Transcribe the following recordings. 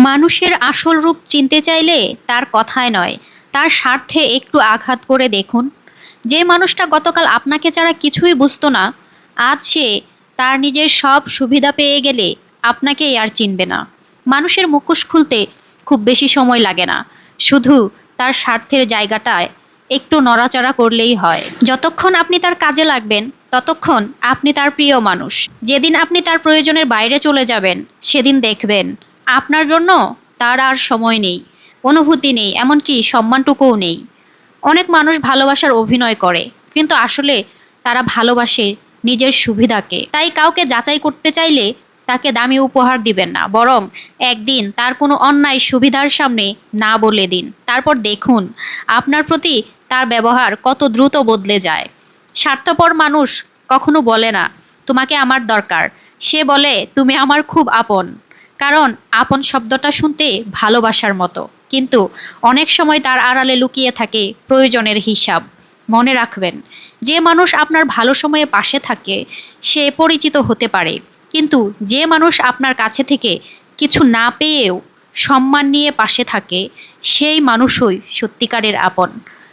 মানুষের আসল রূপ চিনতে চাইলে তার কথায় নয়, তার স্বার্থে একটু আঘাত করে দেখুন। যে মানুষটা গতকাল আপনাকে ছাড়া কিছুই বুঝতো না, আজ সে তার নিজের সব সুবিধা পেয়ে গেলে আপনাকেই আর চিনবে না। মানুষের মুখোশ খুলতে খুব বেশি সময় লাগে না, শুধু তার স্বার্থের জায়গাটায় একটু নড়াচড়া করলেই হয়। যতক্ষণ আপনি তার কাজে লাগবেন, ততক্ষণ আপনি তার প্রিয় মানুষ। যেদিন আপনি তার প্রয়োজনের বাইরে চলে যাবেন, সেদিন দেখবেন আপনার জন্য তার আর সময় নেই, অনুভূতি নেই, এমনকি সম্মানটুকুও নেই। অনেক মানুষ ভালোবাসার অভিনয় করে, কিন্তু আসলে তারা ভালোবাসে নিজের সুবিধাকে। তাই কাউকে যাচাই করতে চাইলে তাকে দামি উপহার দিবেন না, বরং একদিন তার কোনো অন্যায় সুবিধার সামনে না বলে দিন। তারপর দেখুন আপনার প্রতি তার ব্যবহার কত দ্রুত বদলে যায়। স্বার্থপর মানুষ কখনো বলে না তোমাকে আমার দরকার, সে বলে তুমি আমার খুব আপন। কারণ আপন শব্দটা শুনতে ভালোবাসার মতো, কিন্তু অনেক সময় তার আড়ালে লুকিয়ে থাকে প্রয়োজনের হিসাব। মনে রাখবেন, যে মানুষ আপনার ভালো সময়ে পাশে থাকে সে পরিচিত হতে পারে, কিন্তু যে মানুষ আপনার কাছে থেকে কিছু না পেয়েও সম্মান নিয়ে পাশে থাকে সেই মানুষই সত্যিকারের আপন।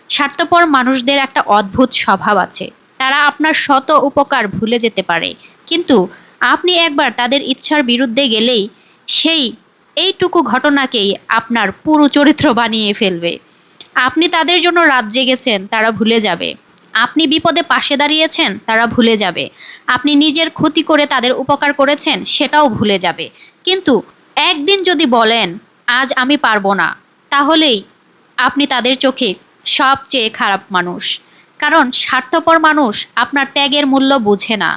স্বার্থপর মানুষদের একটা অদ্ভুত স্বভাব আছে, তারা আপনার শত উপকার ভুলে যেতে পারে, কিন্তু আপনি একবার তাদের ইচ্ছার বিরুদ্ধে গেলেই সেই এইটুকু ঘটনাকেই আপনার পুরো চরিত্র বানিয়ে ফেলবে। আপনি তাদের জন্য রাত জেগেছেন, তারা ভুলে যাবে। আপনি বিপদে পাশে দাঁড়িয়েছেন, তারা ভুলে যাবে। আপনি নিজের ক্ষতি করে তাদের উপকার করেছেন, সেটাও ভুলে যাবে। কিন্তু একদিন যদি বলেন আজ আমি পারবো না, তাহলেই আপনি তাদের চোখে সবচেয়ে খারাপ মানুষ। কারণ স্বার্থপর মানুষ আপনার ত্যাগের মূল্য বোঝে না,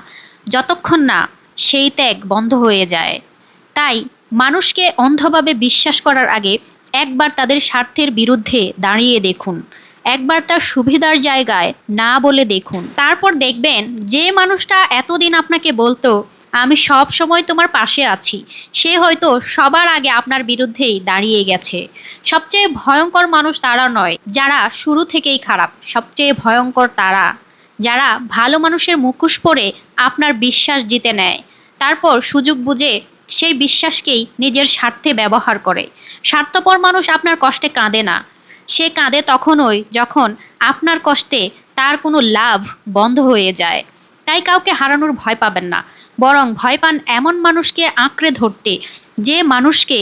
যতক্ষণ না সেই ত্যাগ বন্ধ হয়ে যায়। তাই মানুষকে অন্ধভাবে বিশ্বাস করার আগে একবার তাদের স্বার্থের বিরুদ্ধে দাঁড়িয়ে দেখুন, একবার তার সুবিধার জায়গায় না বলে দেখুন। তারপর দেখবেন যে মানুষটা এতদিন আপনাকে বলতো আমি সব সময় তোমার পাশে আছি, সে হয়তো সবার আগে আপনার বিরুদ্ধেই দাঁড়িয়ে গেছে। সবচেয়ে ভয়ঙ্কর মানুষ তারা নয় যারা শুরু থেকেই খারাপ, সবচেয়ে ভয়ঙ্কর তারা যারা ভালো মানুষের মুখোশ পরে আপনার বিশ্বাস জিতে নেয়, তারপর সুযোগ বুঝে সেই বিশ্বাসকেই নিজের স্বার্থে ব্যবহার করে। স্বার্থপর মানুষ আপনার কষ্টে কাঁদে না, সে কাঁদে তখনই যখন আপনার কষ্টে তার কোনো লাভ বন্ধ হয়ে যায়। তাই কাউকে হারানোর ভয় পাবেন না, বরং ভয় পান এমন মানুষকে আঁকড়ে ধরতে যে মানুষকে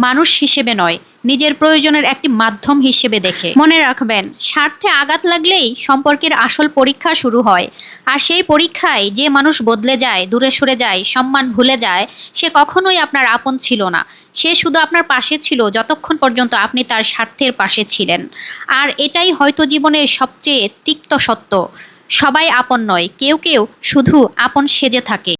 মানুষ হিসেবে নয়, নিজের প্রয়োজনের একটি মাধ্যম হিসেবে দেখে। মনে রাখবেন, স্বার্থে আঘাত লাগলেই সম্পর্কের আসল পরীক্ষা শুরু হয়। আর সেই পরীক্ষায় যে মানুষ বদলে যায়, দূরে সরে যায়, সম্মান ভুলে যায়, সে কখনোই আপনার আপন ছিল না। সে শুধু আপনার পাশে ছিল যতক্ষণ পর্যন্ত আপনি তার স্বার্থের পাশে ছিলেন। আর এটাই হয়তো জীবনের সবচেয়ে তিক্ত সত্য। সবাই আপন নয়, কেউ কেউ শুধু আপন সেজে থাকে।